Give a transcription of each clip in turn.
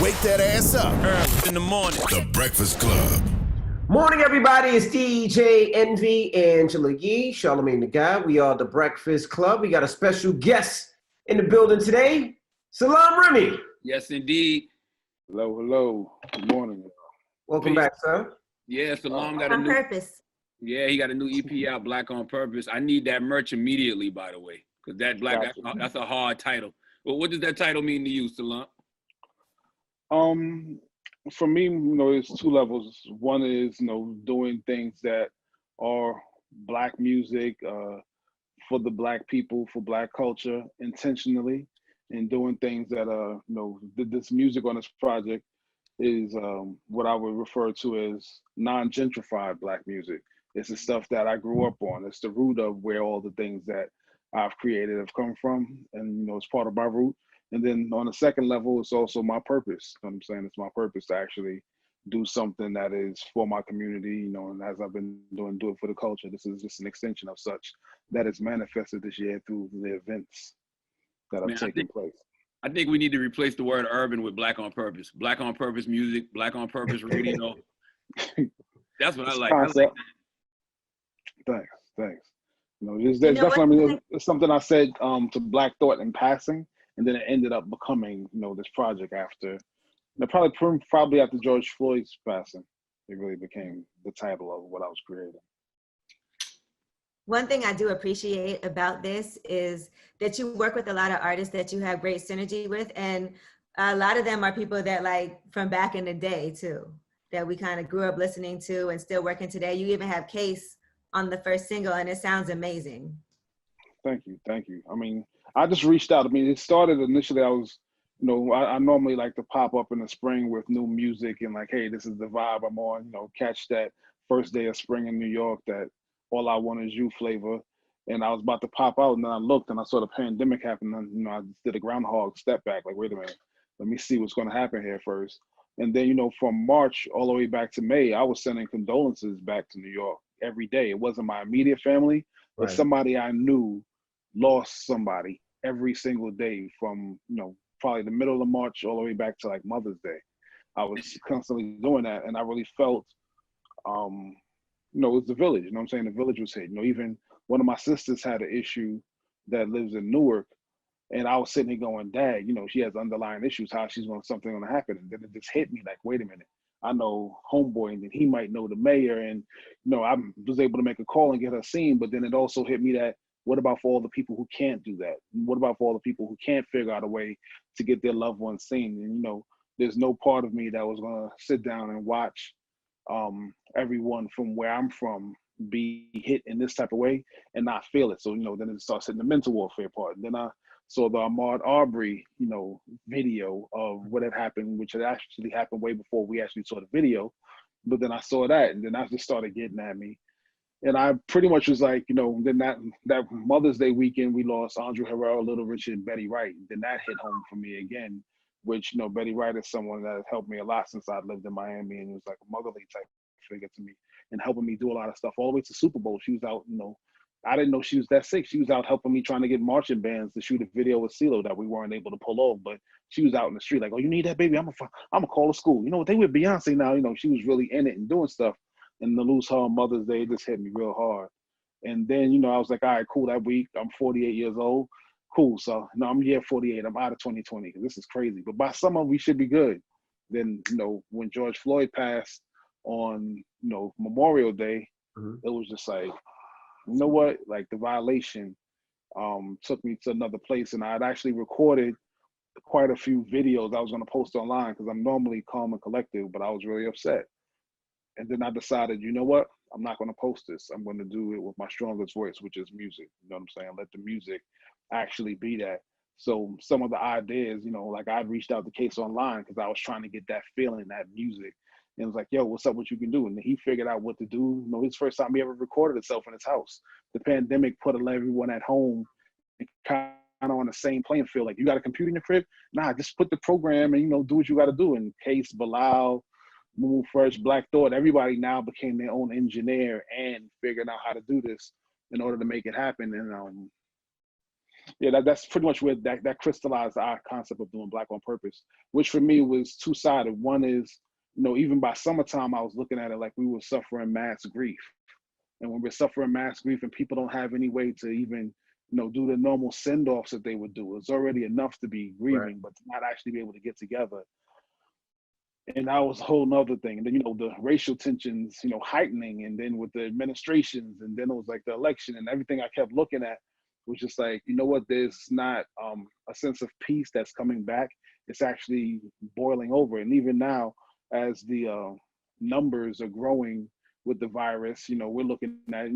Wake that ass up Early in the morning. The Breakfast Club. Morning, everybody. It's DJ Envy, Angela Yee, Charlamagne the Guy. We are the Breakfast Club. We got a special guest in the building today, Salaam Remi. Yes, indeed. Hello, hello. Good morning. Welcome back, sir. Yeah, Salaam got a On new. purpose. Yeah, he got a new EP out, Black on Purpose. I need that merch immediately, by the way, because that Black that's a hard title. Well, what does that title mean to you, Salaam? For me, there's two levels. One is, doing things that are Black music, for the Black people, for Black culture, intentionally, and doing things that, this music on this project is what I would refer to as non-gentrified Black music. It's the stuff that I grew up on. It's the root of where all the things that I've created have come from, and it's part of my root. And then on the second level, it's also my purpose. You know what I'm saying? It's my purpose to actually do something that is for my community, and as I've been doing, do it for the culture. This is just an extension of such that is manifested this year through the events that have taken place. I think we need to replace the word urban with Black on Purpose. Black on Purpose music, Black on Purpose radio. That's what I like. I like that. Thanks. There's definitely it's something I said to Black Thought in passing, and then it ended up becoming, this project after, probably after George Floyd's passing. It really became the title of what I was creating. One thing I do appreciate about this is that you work with a lot of artists that you have great synergy with, and a lot of them are people that like from back in the day too, that we kind of grew up listening to and still working today. You even have Case on the first single, and it sounds amazing. Thank you. I mean, I just reached out. I mean, it started initially, I was, I normally like to pop up in the spring with new music and like, hey, this is the vibe I'm on, catch that first day of spring in New York, that all I want is you flavor. And I was about to pop out, and then I looked and I saw the pandemic happen, and I just did a groundhog step back, like, wait a minute, let me see what's going to happen here first. And then, from March all the way back to May, I was sending condolences back to New York every day. It wasn't my immediate family, but somebody I knew lost somebody every single day from, probably the middle of March all the way back to like Mother's Day. I was constantly doing that, and I really felt, it was the village, what I'm saying? The village was hit. Even one of my sisters had an issue that lives in Newark, and I was sitting here going, Dad, she has underlying issues, how something going to happen. And then it just hit me like, wait a minute, I know homeboy, and then he might know the mayor, and I was able to make a call and get her seen. But then it also hit me that, what about for all the people who can't do that? What about for all the people who can't figure out a way to get their loved ones seen? And there's no part of me that was gonna sit down and watch everyone from where I'm from be hit in this type of way and not feel it. So then it starts hitting the mental warfare part. And then I saw the Ahmaud Arbery, video of what had happened, which had actually happened way before we actually saw the video. But then I saw that, and then I just started getting at me. And I pretty much was like, then that Mother's Day weekend, we lost Andre Herrera, Little Richard, and Betty Wright. Then that hit home for me again, which, Betty Wright is someone that has helped me a lot since I lived in Miami, and it was like a motherly type figure to me and helping me do a lot of stuff all the way to Super Bowl. She was out, I didn't know she was that sick. She was out helping me trying to get marching bands to shoot a video with CeeLo that we weren't able to pull off, but she was out in the street like, oh, you need that, baby? I'm gonna call the school. They with Beyonce now. She was really in it and doing stuff. And to lose her on Mother's Day, it just hit me real hard. And then, I was like, all right, cool, that week, I'm 48 years old. Cool, so, I'm year 48. I'm out of 2020. This is crazy. But by summer, we should be good. Then, when George Floyd passed on, Memorial Day, It was just like, you know what? Like, the violation took me to another place. And I had actually recorded quite a few videos I was going to post online because I'm normally calm and collective, but I was really upset. And then I decided, you know what? I'm not going to post this. I'm going to do it with my strongest voice, which is music. You know what I'm saying? Let the music actually be that. So some of the ideas, like I reached out to Case online because I was trying to get that feeling, that music. And it was like, yo, what's up, what you can do? And he figured out what to do. His first time he ever recorded himself in his house. The pandemic put everyone at home and kind of on the same playing field. Like, you got a computer in your crib? Nah, just put the program and, do what you got to do. And Case, Bilal, Move First, Black Thought, everybody now became their own engineer and figured out how to do this in order to make it happen. And Yeah, that's pretty much where that crystallized our concept of doing Black on Purpose, which for me was two-sided. One is, even by summertime, I was looking at it like we were suffering mass grief. And when we're suffering mass grief and people don't have any way to even, do the normal send-offs that they would do, it's already enough to be grieving, but to not actually be able to get together. And that was a whole nother thing. And then, the racial tensions, heightening, and then with the administrations, and then it was like the election, and everything I kept looking at was just like, you know what, there's not a sense of peace that's coming back. It's actually boiling over. And even now, as the numbers are growing with the virus, we're looking at,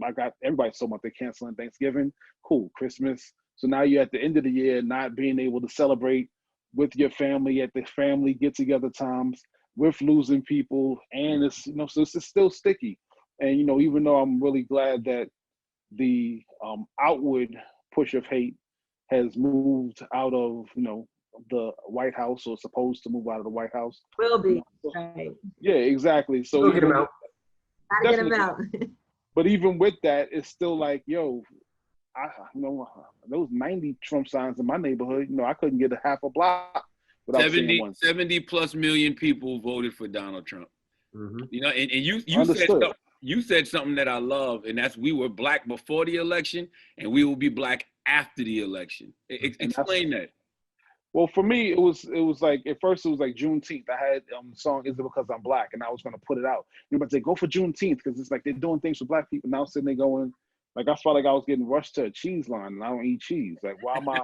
I got everybody so much, they're canceling Thanksgiving, cool, Christmas. So now you're at the end of the year not being able to celebrate with your family at the family get together times, with losing people, and it's, so it's still sticky. And, even though I'm really glad that the outward push of hate has moved out of, the White House, or supposed to move out of the White House. Will be, right. Yeah, exactly. So we'll get them out. Gotta get them out. But even with that, it's still like, yo, those 90 Trump signs in my neighborhood, I couldn't get a half a block without seeing one. 70 plus million people voted for Donald Trump. Mm-hmm. And you said something that I love, and that's, we were Black before the election, and we will be Black after the election. Explain that. Well, for me, it was like, at first it was like Juneteenth. I had the song "Is It Because I'm Black," and I was going to put it out. But they go for Juneteenth because it's like they're doing things for Black people. Now sitting there going, like, I felt like I was getting rushed to a cheese line, and I don't eat cheese. Like, why am I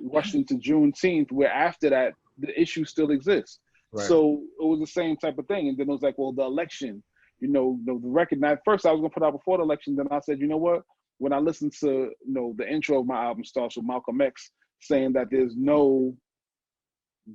rushing to Juneteenth, where after that the issue still exists? Right. So it was the same type of thing. And then it was like, well, the election, the record. Now, at first I was going to put out before the election. Then I said, you know what? When I listened to, the intro of my album starts with Malcolm X saying that there's no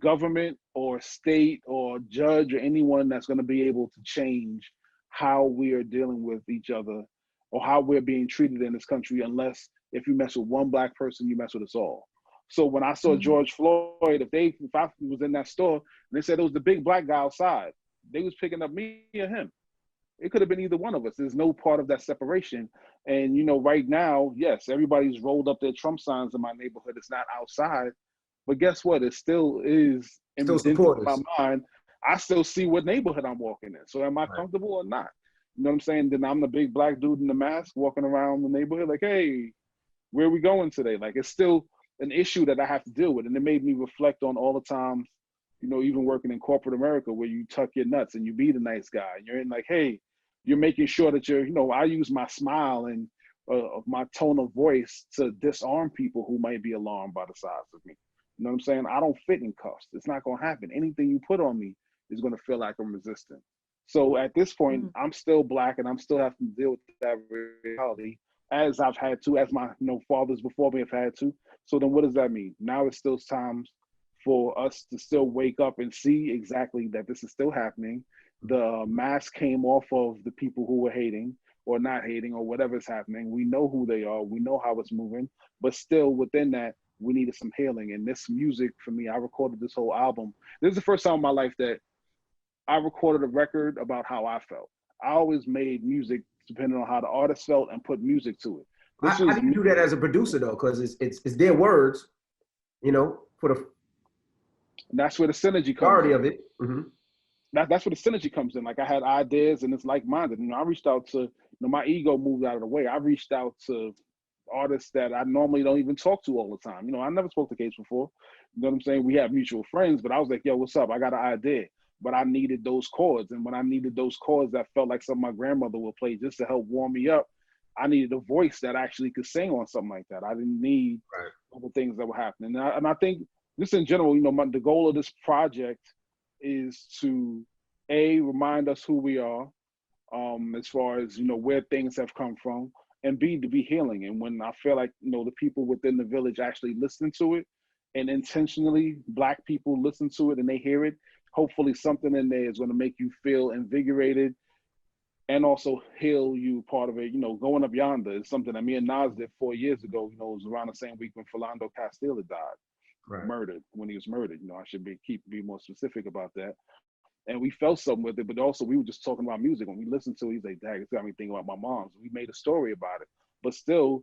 government or state or judge or anyone that's going to be able to change how we are dealing with each other or how we're being treated in this country, unless if you mess with one Black person, you mess with us all. So when I saw George Floyd, if I was in that store and they said it was the big Black guy outside, they was picking up me or him. It could have been either one of us. There's no part of that separation. And, right now, yes, everybody's rolled up their Trump signs in my neighborhood. It's not outside. But guess what? It still is in my mind. I still see what neighborhood I'm walking in. So am I comfortable or not? You know what I'm saying? Then I'm the big Black dude in the mask walking around the neighborhood like, hey, where are we going today? Like, it's still an issue that I have to deal with. And it made me reflect on all the times, even working in corporate America, where you tuck your nuts and you be the nice guy. And you're in like, hey, you're making sure that you're, I use my smile and my tone of voice to disarm people who might be alarmed by the size of me. You know what I'm saying? I don't fit in cuffs. It's not going to happen. Anything you put on me is going to feel like I'm resistant. So at this point, I'm still Black, and I'm still having to deal with that reality, as I've had to, as my fathers before me have had to. So then what does that mean? Now it's still times for us to still wake up and see exactly that this is still happening. The mask came off of the people who were hating or not hating or whatever's happening. We know who they are. We know how it's moving. But still within that, we needed some healing. And this music, for me, I recorded this whole album. This is the first time in my life that I recorded a record about how I felt. I always made music depending on how the artist felt and put music to it. How do you do that as a producer, though? Because it's their words, for the... And that's where the synergy comes in. Of it. Mm-hmm. That's where the synergy comes in. Like, I had ideas and it's like-minded. I reached out to, my ego moved out of the way. I reached out to artists that I normally don't even talk to all the time. I never spoke to Case before. You know what I'm saying? We have mutual friends, but I was like, yo, what's up? I got an idea. But I needed those chords. And when I needed those chords that felt like something my grandmother would play just to help warm me up, I needed a voice that actually could sing on something like that. I didn't need all the things that were happening. And I think just in general, the goal of this project is to remind us who we are, as far as where things have come from, and B, to be healing. And when I feel like the people within the village actually listen to it, and intentionally Black people listen to it and they hear it, hopefully something in there is going to make you feel invigorated and also heal you part of it. Going Up Yonder is something that me and Nas did 4 years ago. It was around the same week when Philando Castile died. Murdered, when he was murdered. I should be more specific about that. And we felt something with it, but also we were just talking about music. When we listened to it, he's like, dang, it's got me thinking about my mom's. We made a story about it. But still,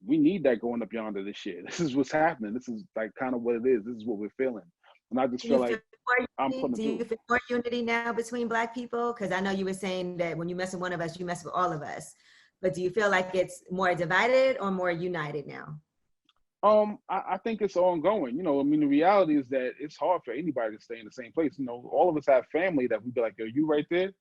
we need that going up yonder this year. This is what's happening. This is like kind of what it is. This is what we're feeling. And I just feel like I'm putting do you feel more unity now between Black people? Because I know you were saying that when you mess with one of us, you mess with all of us. But do you feel like it's more divided or more united now? I think it's ongoing. You know, I mean, the reality is that it's hard for anybody to stay in the same place. You know, all of us have family that we be like, yo, you right there?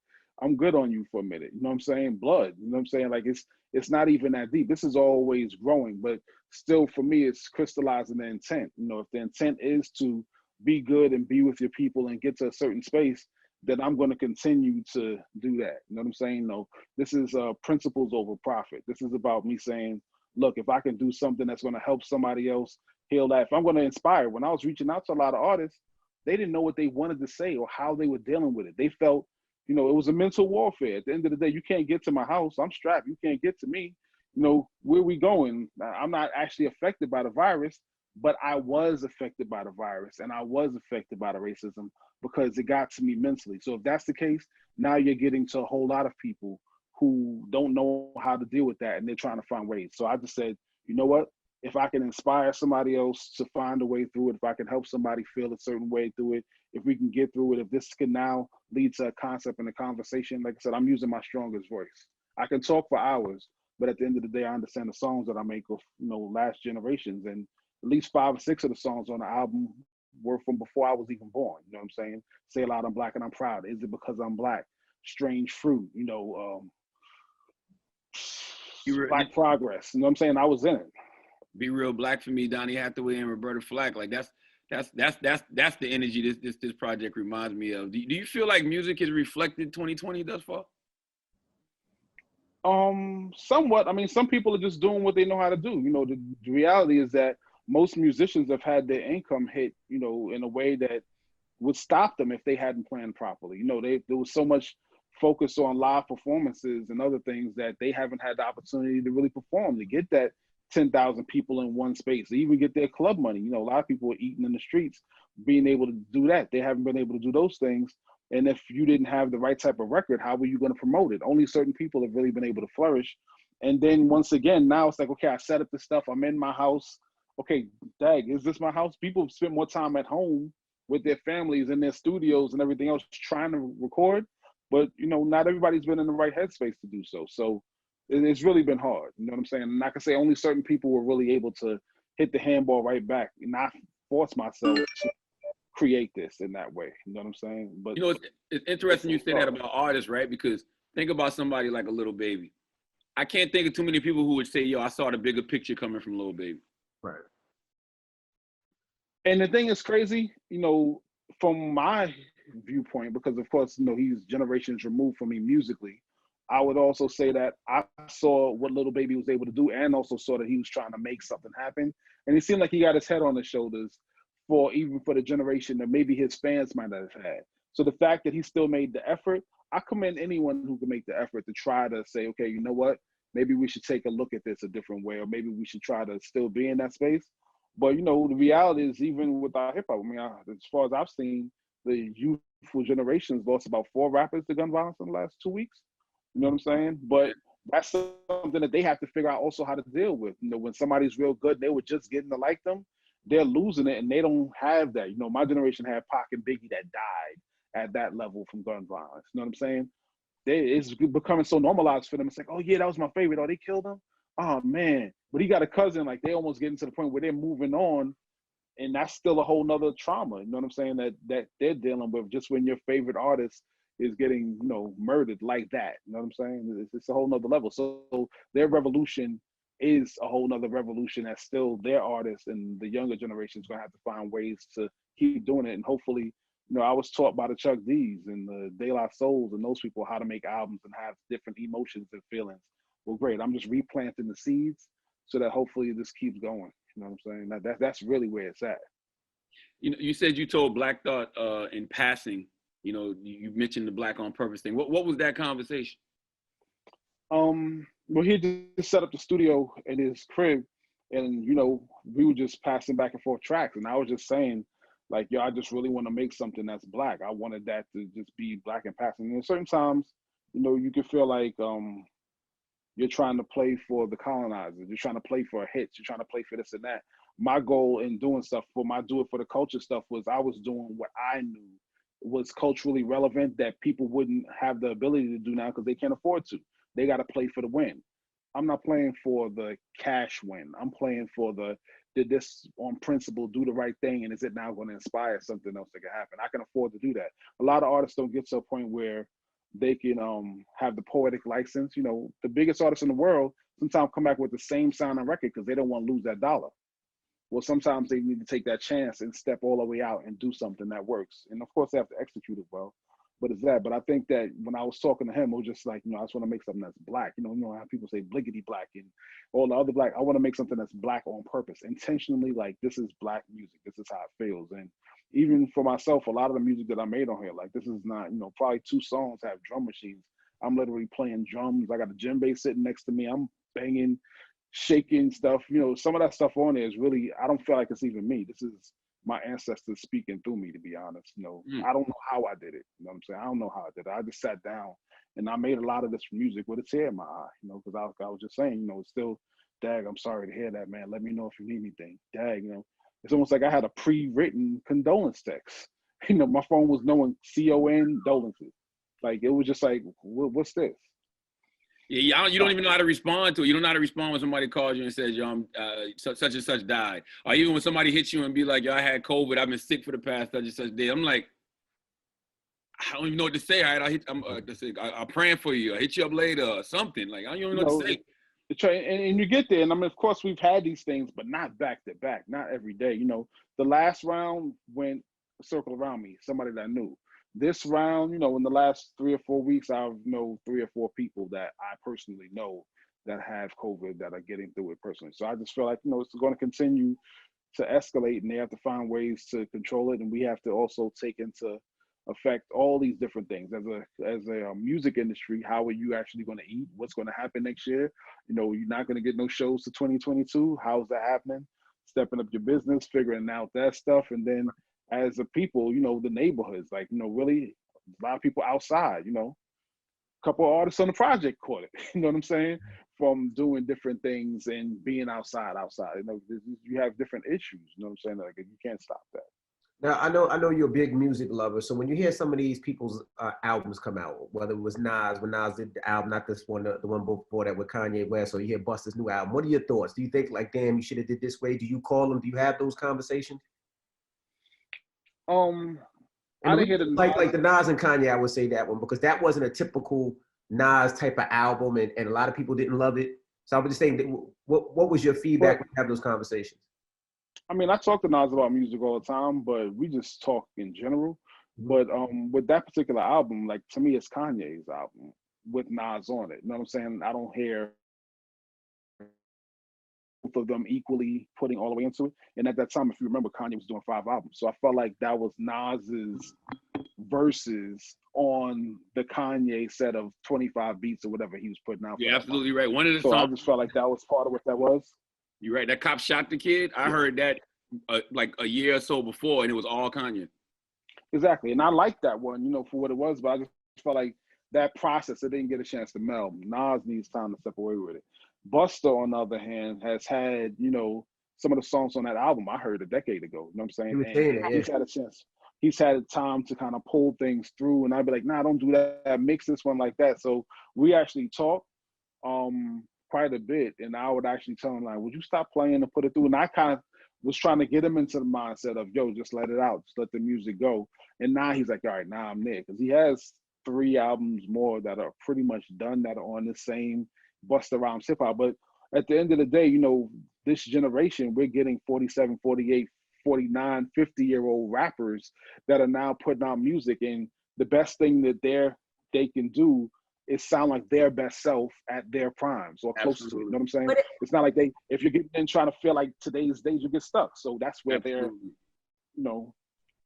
I'm good on you for a minute. You know what I'm saying? Blood. You know what I'm saying? Like it's not even that deep. This is always growing, but still for me, it's crystallizing the intent. You know, if the intent is to be good and be with your people and get to a certain space, then I'm going to continue to do that. You know what I'm saying? No, this is principles over profit. This is about me saying, look, if I can do something that's going to help somebody else heal that, if I'm going to inspire. When I was reaching out to a lot of artists, they didn't know what they wanted to say or how they were dealing with it. They felt, you know, it was a mental warfare. At the end of the day, you can't get to my house. I'm strapped. You can't get to me. You know, where we going? I'm not actually affected by the virus, but I was affected by the virus and I was affected by the racism because it got to me mentally. So if that's the case, now you're getting to a whole lot of people who don't know how to deal with that and they're trying to find ways. So I just said, you know what? If I can inspire somebody else to find a way through it, if I can help somebody feel a certain way through it, if we can get through it, if this can now lead to a concept and a conversation, like I said, I'm using my strongest voice. I can talk for hours, but at the end of the day, I understand the songs that I make of, you know, last generations, and at least 5 or 6 of the songs on the album were from before I was even born. You know what I'm saying? Say Loud, I'm Black and I'm Proud. Is it because I'm Black? Strange Fruit, you know, Black Progress. You know what I'm saying? I was in it. Be Real Black for me, Donny Hathaway and Roberta Flack. Like that's the energy this project reminds me of. Do you feel like music has reflected 2020 thus far? Somewhat. I mean, some people are just doing what they know how to do. You know, the reality is that most musicians have had their income hit, you know, in a way that would stop them if they hadn't planned properly. You know, there was so much focus on live performances and other things that they haven't had the opportunity to really perform, to get that 10,000 people in one space, to even get their club money. You know, a lot of people are eating in the streets, being able to do that. They haven't been able to do those things. And if you didn't have the right type of record, how were you going to promote it? Only certain people have really been able to flourish. And then once again, now it's like, okay, I set up this stuff. I'm in my house. Okay, dag, is this my house? People have spent more time at home with their families in their studios and everything else trying to record. But, you know, not everybody's been in the right headspace to do so. So it's really been hard. You know what I'm saying? And I can say only certain people were really able to hit the handball right back and not force myself to create this in that way. You know what I'm saying? But you know, it's interesting you say that about artists, right? Because think about somebody like a Lil Baby. I can't think of too many people who would say, yo, I saw the bigger picture coming from Lil Baby. Right. And the thing is crazy, you know, from my viewpoint, because of course, you know, he's generations removed from me musically, I would also say that I saw what Lil Baby was able to do and also saw that he was trying to make something happen. And it seemed like he got his head on his shoulders for the generation that maybe his fans might not have had. So the fact that he still made the effort, I commend anyone who can make the effort to try to say, okay, you know what, maybe we should take a look at this a different way, or maybe we should try to still be in that space. But, you know, the reality is, even with our hip hop, I mean, as far as I've seen, the youthful generations lost about 4 rappers to gun violence in the last 2 weeks. You know what I'm saying? But that's something that they have to figure out also how to deal with. You know, when somebody's real good, they were just getting to like them, they're losing it, and they don't have that. You know, my generation had Pac and Biggie that died at that level from gun violence. You know what I'm saying? It's becoming so normalized for them. It's like, oh yeah, that was my favorite. Oh, they killed him? Oh man. But he got a cousin, like they almost getting to the point where they're moving on, and that's still a whole nother trauma. You know what I'm saying? That they're dealing with, just when your favorite artist is getting, you know, murdered like that. You know what I'm saying? It's a whole nother level. So their revolution is a whole nother revolution that's still their artists, and the younger generation is going to have to find ways to keep doing it. And hopefully, you know, I was taught by the Chuck D's and the De La Souls and those people how to make albums and have different emotions and feelings. Well, great. I'm just replanting the seeds so that hopefully this keeps going. You know what I'm saying? That's really where it's at. You know, you said you told Black Thought in passing, you know, you mentioned the Black on Purpose thing. What was that conversation? Well, he just set up the studio in his crib, and, you know, we were just passing back and forth tracks. And I was just saying, like, yo, I just really want to make something that's Black. I wanted that to just be Black and passing. And certain times, you know, you can feel like, You're trying to play for the colonizers. You're trying to play for hits. You're trying to play for this and that. My goal in doing stuff for my do it for the culture stuff was I was doing what I knew was culturally relevant that people wouldn't have the ability to do now because they can't afford to. They got to play for the win. I'm not playing for the cash win. I'm playing for the did this on principle, do the right thing, and is it now going to inspire something else that can happen? I can afford to do that. A lot of artists don't get to a point where they can have the poetic license. You know, the biggest artists in the world sometimes come back with the same sound and record because they don't want to lose that dollar. Well, sometimes they need to take that chance and step all the way out and do something that works. And of course, they have to execute it well. But it's that. But I think that when I was talking to him, it was just like, you know, I just want to make something that's black. You know how people say bliggity black and all the other black. I want to make something that's black on purpose, intentionally. Like, this is black music. This is how it feels. And even for myself, a lot of the music that I made on here, like, this is not, you know, probably 2 songs have drum machines. I'm literally playing drums. I got a djembe sitting next to me. I'm banging, shaking stuff. You know, some of that stuff on there is really, I don't feel like it's even me. This is my ancestors speaking through me, to be honest. You know, I don't know how I did it. You know what I'm saying? I don't know how I did it. I just sat down and I made a lot of this music with a tear in my eye, you know, because I was just saying, you know, it's still, Dag, I'm sorry to hear that, man. Let me know if you need anything. Dag, you know, it's almost like I had a pre-written condolence text. You know, my phone was knowing CON dolences. Like, it was just like, what's this? Yeah, you don't even know how to respond to it. You don't know how to respond when somebody calls you and says, yo, such and such died. Or even when somebody hits you and be like, yo, I had COVID. I've been sick for the past such and such day. I'm like, I don't even know what to say. All right, I'm praying for you. I'll hit you up later or something. Like, I don't even know what to say. And you get there, and I mean, of course, we've had these things, but not back to back, not every day. You know, the last round went a circle around me, somebody that I knew. This round, you know, in the last 3 or 4 weeks, I know 3 or 4 people that I personally know that have COVID that are getting through it personally. So I just feel like, you know, it's going to continue to escalate, and they have to find ways to control it. And we have to also take into effect all these different things as a music industry. How are you actually going to eat? What's going to happen next year? You know, you're not going to get no shows to 2022. How's that happening? Stepping up your business, figuring out that stuff, and then as a people, you know, the neighborhoods, like, you know, really a lot of people outside, you know, a couple of artists on the project caught it, you know what I'm saying? From doing different things and being outside, you know, you have different issues, you know what I'm saying? Like, you can't stop that. Now, I know you're a big music lover. So when you hear some of these people's albums come out, whether it was Nas, when Nas did the album, not this one, the one before that with Kanye West, or you hear Busta's new album, what are your thoughts? Do you think, like, damn, you should have did this way? Do you call them? Do you have those conversations? I didn't hear the like the Nas and Kanye. I would say that one because that wasn't a typical Nas type of album, and a lot of people didn't love it. So I was just saying, what was your feedback when you have those conversations? I mean, I talk to Nas about music all the time, but we just talk in general. But with that particular album, like, to me, it's Kanye's album with Nas on it. You know what I'm saying? I don't hear both of them equally putting all the way into it. And at that time, if you remember, Kanye was doing 5 albums. So I felt like that was Nas's verses on the Kanye set of 25 beats or whatever he was putting out. You're absolutely right. One of the songs. I just felt like that was part of what that was. You're right. That cop shot the kid. I heard that like a year or so before, and it was all Kanye. Exactly. And I liked that one, you know, for what it was, but I just felt like that process, it didn't get a chance to meld. Nas needs time to step away with it. Busta, on the other hand, has had, you know, some of the songs on that album I heard a decade ago. You know what I'm saying? And he's had a chance. He's had time to kind of pull things through, and I'd be like, nah, don't do that. Mix this one like that. So we actually talked quite a bit, and I would actually tell him, like, would you stop playing and put it through? And I kind of was trying to get him into the mindset of, yo, just let it out. Just let the music go. And now he's like, all right, now I'm there. Because he has 3 albums more that are pretty much done that are on the same Busta Rhymes hip hop. But at the end of the day, you know, this generation, we're getting 47, 48, 49, 50-year-old rappers that are now putting out music. And the best thing that they can do is sound like their best self at their primes or close to it. You know what I'm saying? It's not like if you're getting in trying to feel like today's days, you get stuck. So that's where they're, you know,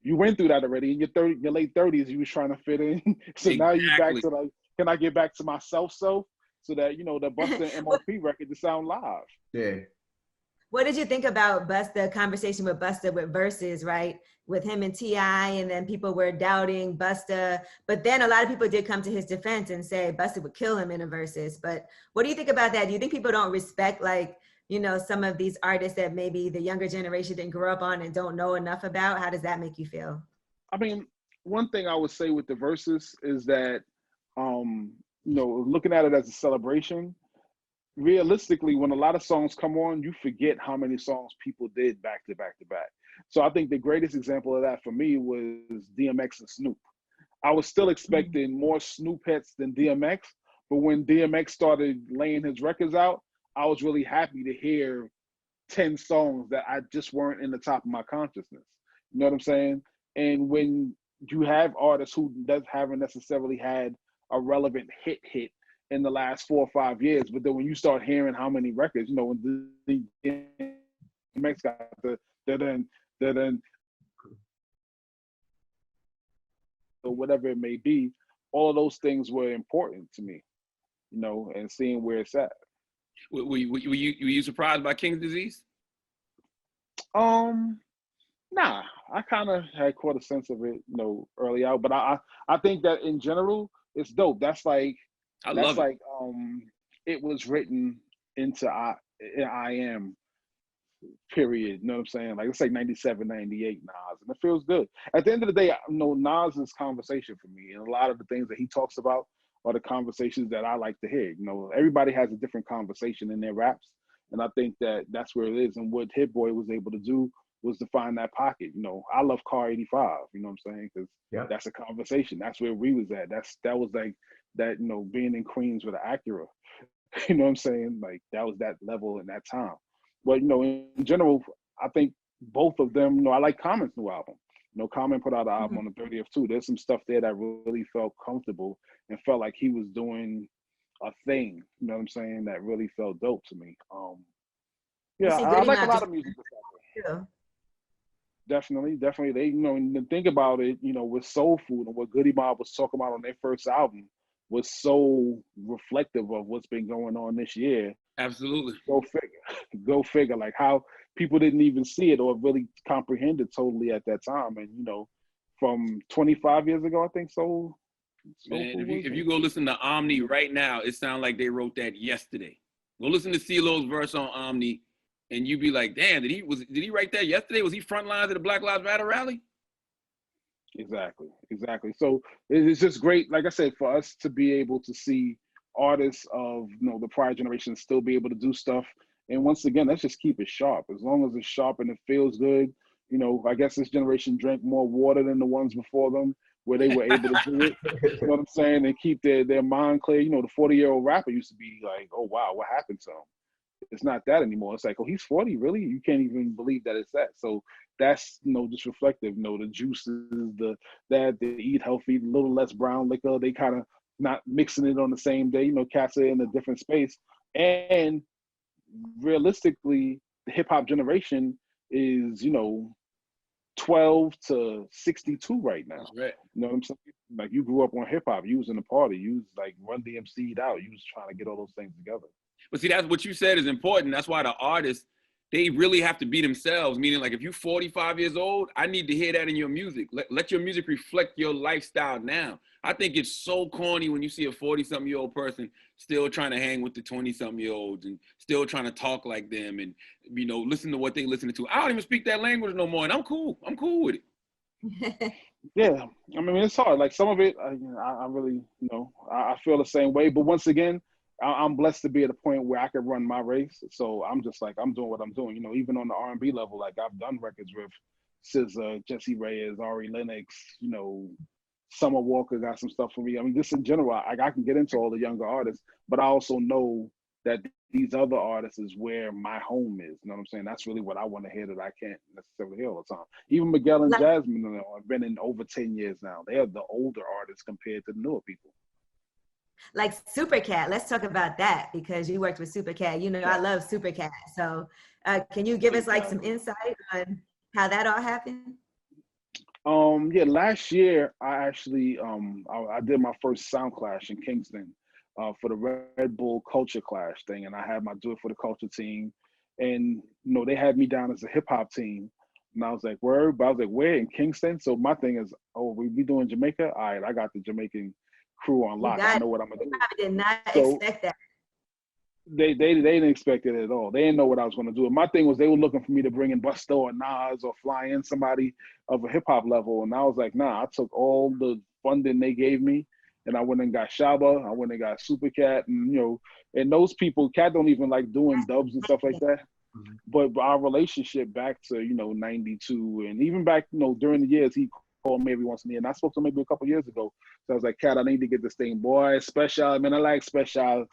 you went through that already. In your late 30s, you was trying to fit in. So now you're back to, like, can I get back to myself so that, you know, the Busta and MOP record to sound live? Yeah. What did you think about the conversation with Busta with Versus, right? With him and T.I., and then people were doubting Busta, but then a lot of people did come to his defense and say Busta would kill him in a Versus. But what do you think about that? Do you think people don't respect, like, you know, some of these artists that maybe the younger generation didn't grow up on and don't know enough about? How does that make you feel? I mean, one thing I would say with the verses is that, you know, looking at it as a celebration, realistically, when a lot of songs come on, you forget how many songs people did back to back to back. So I think the greatest example of that for me was DMX and Snoop. I was still expecting more Snoop hits than DMX, but when DMX started laying his records out, I was really happy to hear 10 songs that I just weren't in the top of my consciousness. You know what I'm saying? And when you have artists who haven't necessarily had a relevant hit in the last 4 or 5 years, but then when you start hearing how many records, you know, when the DMX got the or whatever it may be, all of those things were important to me, you know, and seeing where it's at. Were you surprised by King's Disease? Nah, I kind of had caught a sense of it, you know, early out, but I think that in general, it's dope. That's like, it was written into I am, period. You know what I'm saying? Like, it's like 97, 98 Nas, and it feels good. At the end of the day, you know, Nas is conversation for me, and a lot of the things that he talks about are the conversations that I like to hear. You know, everybody has a different conversation in their raps, and I think that that's where it is. And what Hit Boy was able to do was to find that pocket. You know, I love Car 85. You know what I'm saying? Because that's a conversation. That's where we was at. That was like that. You know, being in Queens with an Acura. You know what I'm saying? Like, that was that level in that time. But, you know, in general, I think both of them, you know, I like Common's new album. You know, Common put out an album on the 30th too. There's some stuff there that really felt comfortable and felt like he was doing a thing. You know what I'm saying? That really felt dope to me. Yeah, I like a lot of music. Definitely. They, you know, and think about it, you know, with Soul Food and what Goody Mob was talking about on their first album was so reflective of what's been going on this year. Absolutely. Go figure. Like, how people didn't even see it or really comprehend it totally at that time. And, you know, from 25 years ago, I think so. Man, if you go listen to Omni right now, it sounds like they wrote that yesterday. Go listen to CeeLo's verse on Omni, and you be like, damn, did he write that yesterday? Was he front lines at the Black Lives Matter rally? Exactly. So it's just great, like I said, for us to be able to see artists of, you know, the prior generation still be able to do stuff. And once again, let's just keep it sharp. As long as it's sharp and it feels good, you know, I guess this generation drank more water than the ones before them, where they were able to do it. You know what I'm saying? And keep their mind clear. You know, the 40-year-old rapper used to be like, oh, wow, what happened to him? It's not that anymore. It's like, oh, he's 40, really? You can't even believe that it's that. So that's, you know, just reflective. You know, the juices, they eat healthy, a little less brown liquor. They kind of not mixing it on the same day. You know, cats are in a different space. And realistically, the hip hop generation is, you know, 12 to 62 right now. That's right. You know what I'm saying? Like, you grew up on hip hop. You was in the party. You was like Run DMC'd out. You was trying to get all those things together. But see, that's what you said is important. That's why the artists, they really have to be themselves. Meaning, like, if you're 45 years old, I need to hear that in your music. Let your music reflect your lifestyle now. I think it's so corny when you see a 40-something-year-old person still trying to hang with the 20-something-year-olds and still trying to talk like them and, you know, listen to what they listening to. I don't even speak that language no more, and I'm cool. I'm cool with it. Yeah, I mean, it's hard. Like, some of it, I really, you know, I feel the same way. But once again, I'm blessed to be at a point where I can run my race. So I'm just like, I'm doing what I'm doing. You know, even on the R&B level, like, I've done records with SZA, Jesse Reyes, Ari Lennox, you know, Summer Walker got some stuff for me. I mean, just in general, I can get into all the younger artists, but I also know that these other artists is where my home is. You know what I'm saying? That's really what I want to hear that I can't necessarily hear all the time. Even Miguel and Jasmine, you know, have been in over 10 years now. They are the older artists compared to the newer people. Like Supercat, let's talk about that, because you worked with Supercat. You know, I love Supercat. So can you give us like some insight on how that all happened? Yeah, last year I actually I did my first Sound Clash in Kingston for the Red Bull Culture Clash thing, and I had my Do It for the Culture team, And they had me down as a hip hop team. And I was like, word, but I was like, where? In Kingston? So my thing is, oh, we doing Jamaica? All right, I got the Jamaican crew on lock. I know what I'm gonna do. I did not So expect that. they didn't expect it at all. They didn't know what I was gonna do. And my thing was, they were looking for me to bring in Busta or Nas or fly in somebody of a hip hop level. And I was like, nah, I took all the funding they gave me, and I went and got Shaba, I went and got Super Cat, and and those people, Cat don't even like doing dubs and stuff like that. But our relationship back to 92, and even back during the years, he called me every once in a year, and I spoke to him maybe a couple years ago. So I was like, Cat, I need to get this thing, boy, special. Man, I like special.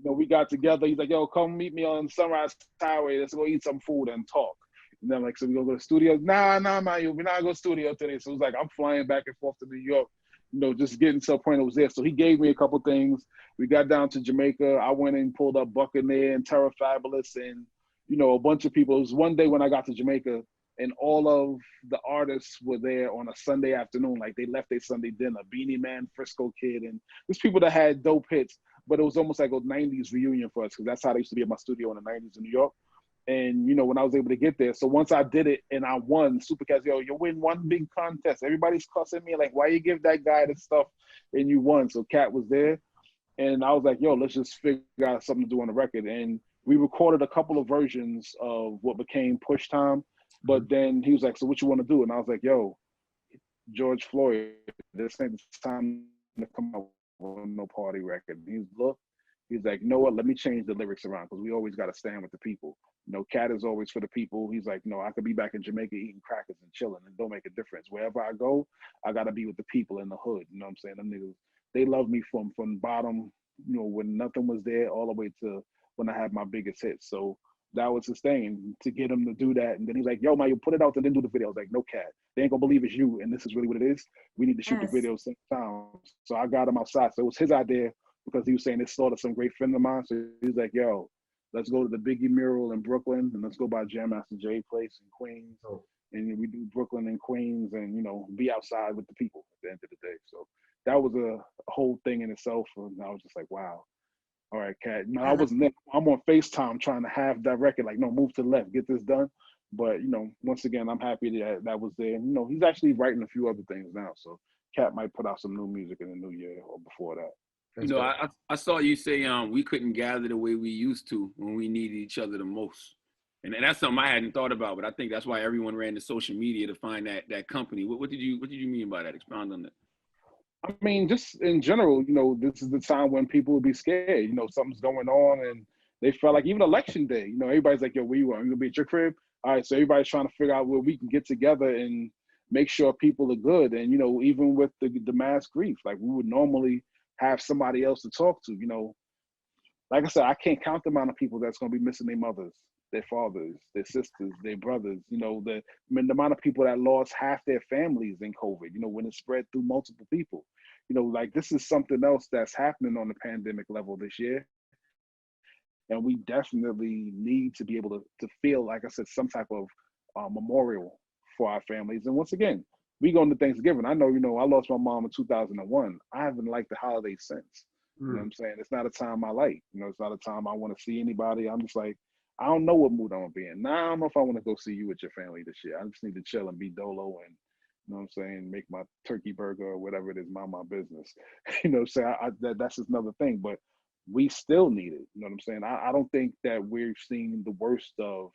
We got together. He's like, yo, come meet me on Sunrise Highway. Let's go eat some food and talk. And then I'm like, so we gonna go to the studio? Nah, man, we're not going to studio today. So it was like, I'm flying back and forth to New York, just getting to a point it was there. So he gave me a couple things. We got down to Jamaica. I went and pulled up Buccaneer and Terra Fabulous and, a bunch of people. It was one day when I got to Jamaica, and all of the artists were there on a Sunday afternoon. Like, they left their Sunday dinner. Beanie Man, Frisco Kid, and there's people that had dope hits, but it was almost like a 90s reunion for us, because that's how they used to be at my studio in the 90s in New York. And, when I was able to get there. So once I did it and I won, Supercats, yo, you win one big contest. Everybody's cussing me, like, why you give that guy this stuff and you won? So Cat was there. And I was like, yo, let's just figure out something to do on the record. And we recorded a couple of versions of what became Push Time. But then he was like, so what you want to do? And I was like, yo, George Floyd, this ain't the time to come out with no party record. He's like, you know what? Let me change the lyrics around, because we always got to stand with the people. Cat is always for the people. He's like, no, I could be back in Jamaica eating crackers and chilling. It don't make a difference. Wherever I go, I got to be with the people in the hood. You know what I'm saying? Them niggas, they love me from bottom, when nothing was there, all the way to when I had my biggest hits. So that was his thing, to get him to do that. And then he's like, yo, man, you put it out and then do the video. I was like, no, Cat, they ain't gonna believe it's you, and this is really what it is. We need to shoot the video same time. So I got him outside. So it was his idea, because he was saying it started some great friend of mine. So he's like, yo, let's go to the Biggie mural in Brooklyn, and let's go by Jam Master Jay place in Queens. And we do Brooklyn and Queens, and, be outside with the people at the end of the day. So that was a whole thing in itself. And I was just like, wow. All right, Cat. No, I wasn't there. I'm on FaceTime trying to have that record, like, no, move to the left, get this done. But, once again, I'm happy that was there. And, he's actually writing a few other things now. So Cat might put out some new music in the new year or before that. I saw you say we couldn't gather the way we used to when we needed each other the most. And that's something I hadn't thought about, but I think that's why everyone ran to social media to find that company. What did you mean by that? Expound on that. I mean, just in general, this is the time when people would be scared. Something's going on, and they felt like, even election day, everybody's like, yo, where you are? You gonna be at your crib? All right, so everybody's trying to figure out where we can get together and make sure people are good. And, even with the mass grief, like, we would normally have somebody else to talk to. Like I said, I can't count the amount of people that's going to be missing their mothers, their fathers, their sisters, their brothers, the amount of people that lost half their families in COVID, when it spread through multiple people. Like, this is something else that's happening on the pandemic level this year. And we definitely need to be able to feel, like I said, some type of memorial for our families. And once again, we go into Thanksgiving. I know, I lost my mom in 2001. I haven't liked the holiday since. You know what I'm saying? It's not a time I like. It's not a time I want to see anybody. I'm just like, I don't know what mood I'm going to be in. Now, I don't know if I want to go see you with your family this year. I just need to chill and be dolo and, you know what I'm saying, make my turkey burger or whatever it is, mind my business. That's just another thing. But we still need it. You know what I'm saying? I don't think that we've seen the worst of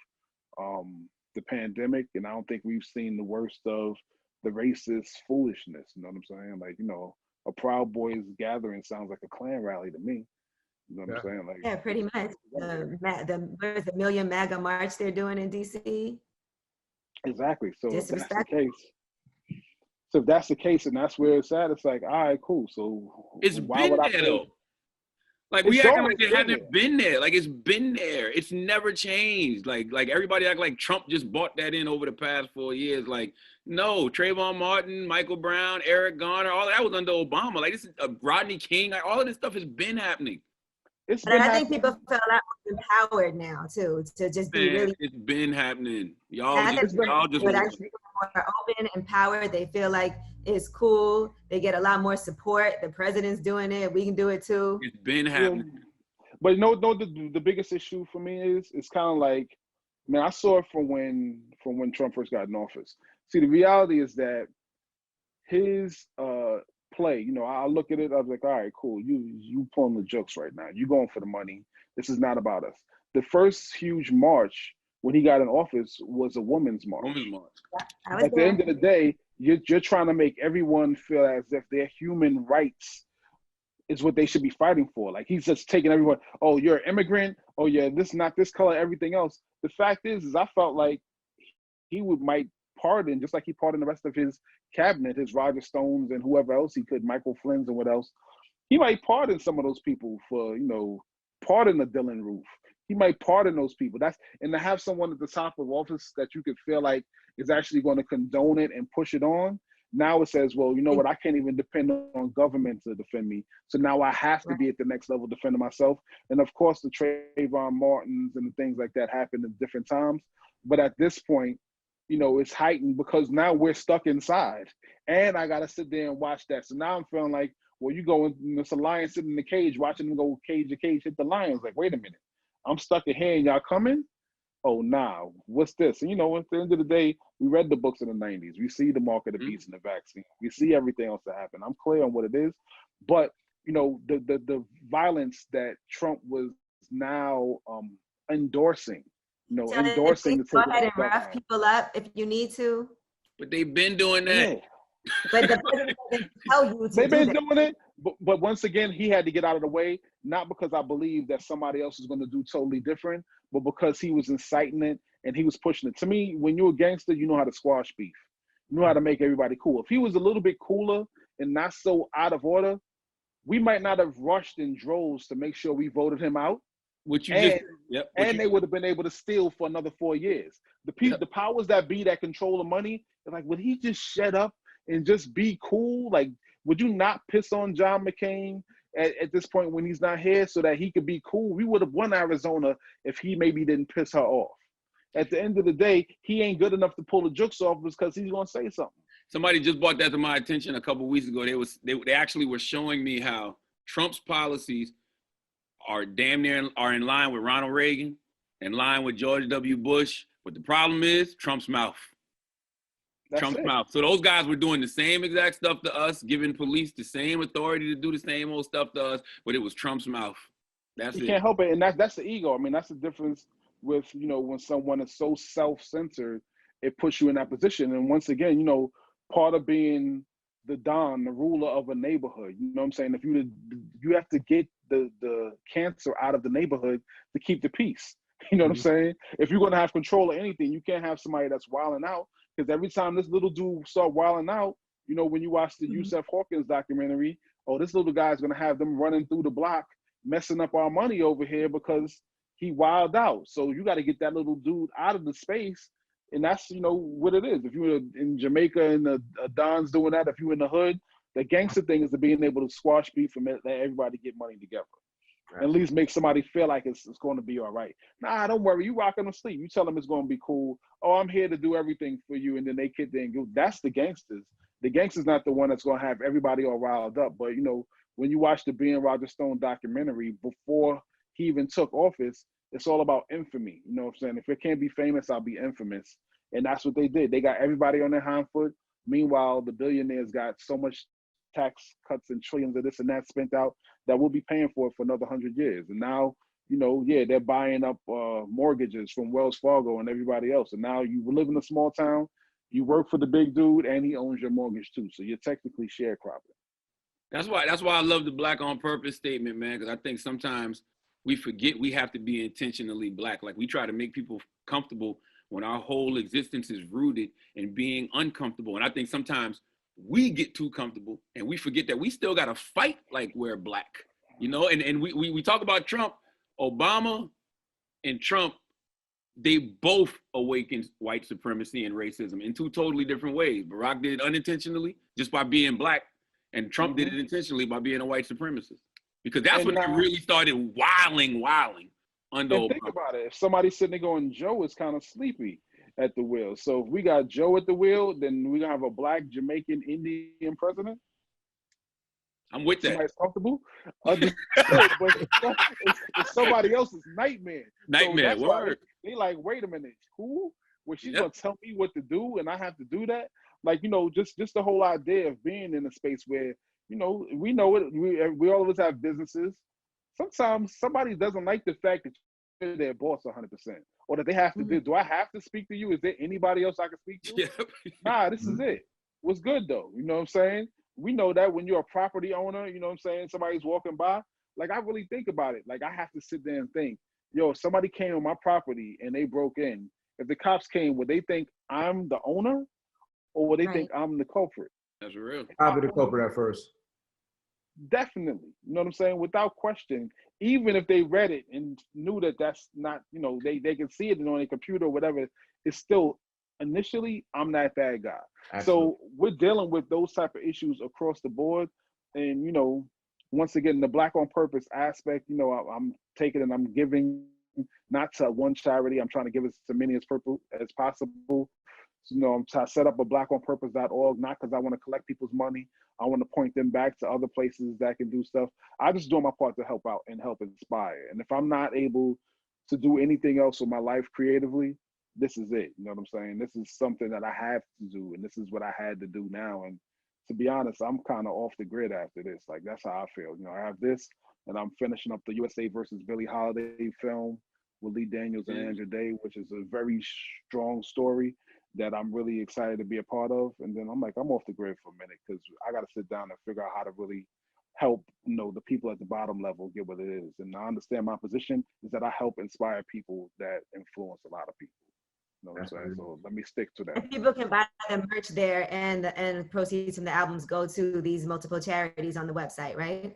the pandemic, and I don't think we've seen the worst of the racist foolishness. You know what I'm saying? Like, a Proud Boys gathering sounds like a Klan rally to me. You know what I'm saying? Like, yeah, pretty much. Where's the Million MAGA March they're doing in DC? Exactly. So if that's the case, and that's where it's at, it's like, all right, cool. So it's been there though. Like, we acting like it hasn't been there. Like, it's been there. It's never changed. Like everybody act like Trump just bought that in over the past 4 years. Like, no, Trayvon Martin, Michael Brown, Eric Garner, all that was under Obama. Like, this is Rodney King. Like, all of this stuff has been happening. But I think people feel a lot more empowered now too, to just be really. It's been happening. Y'all just more open, empowered. They feel like it's cool. They get a lot more support. The president's doing it. We can do it too. It's been happening. But you know, the biggest issue for me is it's kind of like, man, I saw it from when Trump first got in office. See, the reality is that his play, you know, I look at it, I was like, all right, cool. You pulling the jokes right now. You going for the money. This is not about us. The first huge march when he got in office was a women's march. Women's march. I was At the there. end of the day, you're trying to make everyone feel as if their human rights is what they should be fighting for. Like, he's just taking everyone, oh, you're an immigrant, oh yeah, this not this color, everything else. The fact is I felt like he might pardon, just like he pardoned the rest of his cabinet, his Roger Stones and whoever else he could, Michael Flynn's and what else. He might pardon some of those people for, you know, pardon the Dylan Roof. He might pardon those people. And to have someone at the top of office that you could feel like is actually going to condone it and push it on. Now it says, well, you know what? I can't even depend on government to defend me. So now I have to be at the next level defending myself. And of course, the Trayvon Martins and the things like that happen at different times. But at this point, you know, it's heightened because now we're stuck inside. And I got to sit there and watch that. So now I'm feeling like, well, you go, it's a lion sitting in the cage, watching them go cage to cage, hit the lions. Like, wait a minute. I'm stuck in here and y'all coming? Oh, nah, what's this? And, you know, at the end of the day, we read the books in the 90s. We see the mark of the beast and the vaccine. We see everything else that happened. I'm clear on what it is. But, you know, the violence that Trump was now endorsing, you know, So endorsing the go ahead and rough people up if you need to. But they've been doing that. Yeah. But the president doesn't tell you to They've been do doing it, but once again, he had to get out of the way, not because I believe that somebody else is going to do totally different, but because he was inciting it and he was pushing it. To me, when you're a gangster, you know how to squash beef. You know how to make everybody cool. If he was a little bit cooler and not so out of order, we might not have rushed in droves to make sure we voted him out. What you And, just, yep. and they would have been able to steal for another 4 years. The powers that be that control the money, they're like, would he just shut up and just be cool? Like, would you not piss on John McCain at this point when he's not here so that he could be cool? We would have won Arizona if he maybe didn't piss her off. At the end of the day, he ain't good enough to pull the jokes off because he's going to say something. Somebody just brought that to my attention a couple of weeks ago. They actually were showing me how Trump's policies are damn near are in line with Ronald Reagan, in line with George W. Bush. But the problem is Trump's mouth. Trump's mouth. So those guys were doing the same exact stuff to us, giving police the same authority to do the same old stuff to us, but it was Trump's mouth. That's it. You can't help it, and that's the ego. I mean, that's the difference with, you know, when someone is so self-centered, it puts you in that position. And once again, you know, part of being the Don, the ruler of a neighborhood, you know what I'm saying? If you have to get the cancer out of the neighborhood to keep the peace. You know what I'm saying? If you're going to have control of anything, you can't have somebody that's wilding out. Because every time this little dude start wilding out, you know, when you watch the Yusef Hawkins documentary, oh, this little guy's going to have them running through the block, messing up our money over here because he wilded out. So you got to get that little dude out of the space. And that's, you know, what it is. If you're in Jamaica and the Don's doing that, if you're in the hood, the gangster thing is to being able to squash beef and let everybody get money together. Right. At least make somebody feel like it's going to be all right. Nah, don't worry. You rocking them sleep. You tell them it's going to be cool. Oh, I'm here to do everything for you. And then they kid and go. That's the gangsters. The gangster's not the one that's going to have everybody all riled up. But, you know, when you watch the Being Roger Stone documentary, before he even took office, it's all about infamy. You know what I'm saying? If it can't be famous, I'll be infamous. And that's what they did. They got everybody on their hind foot. Meanwhile, the billionaires got so much tax cuts and trillions of this and that spent out that we'll be paying for it for another 100 years. And now, you know, yeah, they're buying up mortgages from Wells Fargo and everybody else. And now you live in a small town, you work for the big dude, and he owns your mortgage too. So you're technically sharecropping. That's why I love the Black on Purpose statement, man, because I think sometimes we forget we have to be intentionally Black. Like, we try to make people comfortable when our whole existence is rooted in being uncomfortable. And I think sometimes we get too comfortable and we forget that we still got to fight like we're Black, you know? And we talk about Trump, Obama and Trump, they both awakened white supremacy and racism in two totally different ways. Barack did it unintentionally just by being Black, and Trump did it intentionally by being a white supremacist. Because that's when they really started wilding under Obama. Think about it. If somebody's sitting there going, Joe is kind of sleepy at the wheel. So if we got Joe at the wheel, then we're going to have a Black, Jamaican, Indian president? I'm with that. Somebody's comfortable. Understood, but it's somebody else's nightmare. Nightmare, So that's why word. they like, wait a minute, who? Well, she's Yep. gonna tell me what to do, and I have to do that. Like, just the whole idea of being in a space where, we know it. We all of us have businesses. Sometimes somebody doesn't like the fact that you're their boss 100%, or that they have to do. Do I have to speak to you? Is there anybody else I can speak to? Yep. Nah, this is it. What's good though? You know what I'm saying? We know that when you're a property owner, you know what I'm saying, somebody's walking by, like I really think about it. Like I have to sit there and think, yo, if somebody came on my property and they broke in, if the cops came, would they think I'm the owner or would they think I'm the culprit? That's real. Probably the culprit at first. Definitely. You know what I'm saying? Without question, even if they read it and knew that that's not, they can see it on their computer or whatever, it's still initially, I'm not that guy. Absolutely. So we're dealing with those type of issues across the board. And, once again, the Black on Purpose aspect, I'm taking and I'm giving not to one charity. I'm trying to give as many as possible. So, I set up a blackonpurpose.org, not because I want to collect people's money. I want to point them back to other places that can do stuff. I just do my part to help out and help inspire. And if I'm not able to do anything else with my life creatively, this is it. You know what I'm saying? This is something that I have to do, and this is what I had to do now. And to be honest, I'm kind of off the grid after this. Like, that's how I feel. I have this, and I'm finishing up the USA versus Billie Holiday film with Lee Daniels and Andrew Day, which is a very strong story that I'm really excited to be a part of. And then I'm like, I'm off the grid for a minute because I got to sit down and figure out how to really help, the people at the bottom level get what it is. And I understand my position is that I help inspire people that influence a lot of people. You know what I'm saying? So let me stick to that. And people can buy the merch there, and the proceeds from the albums go to these multiple charities on the website, right?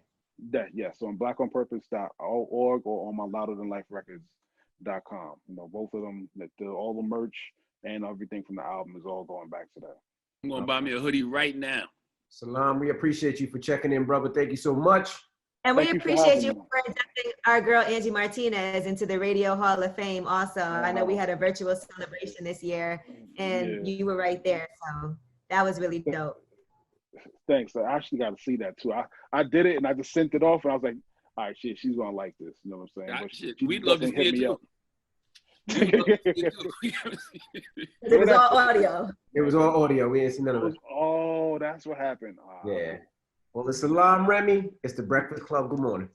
So on blackonpurpose.org or on my louderthanliferecords.com. Both of them, all the merch and everything from the album is all going back to that. I'm gonna buy me a hoodie right now. Salaam, we appreciate you for checking in, brother. Thank you so much. And we Thank you for appreciate having you me. for inducting our girl Angie Martinez into the Radio Hall of Fame also. I know we had a virtual celebration this year, and you were right there. So that was really dope. Thanks. I actually got to see that too. I did it and I just sent it off and I was like, all right, shit, she's gonna like this. You know what I'm saying? But We'd love to see it too. It was all audio. It was all audio. We ain't seen none of it. Oh, that's what happened. Yeah. Well, it's Salaam Remi. It's the Breakfast Club. Good morning.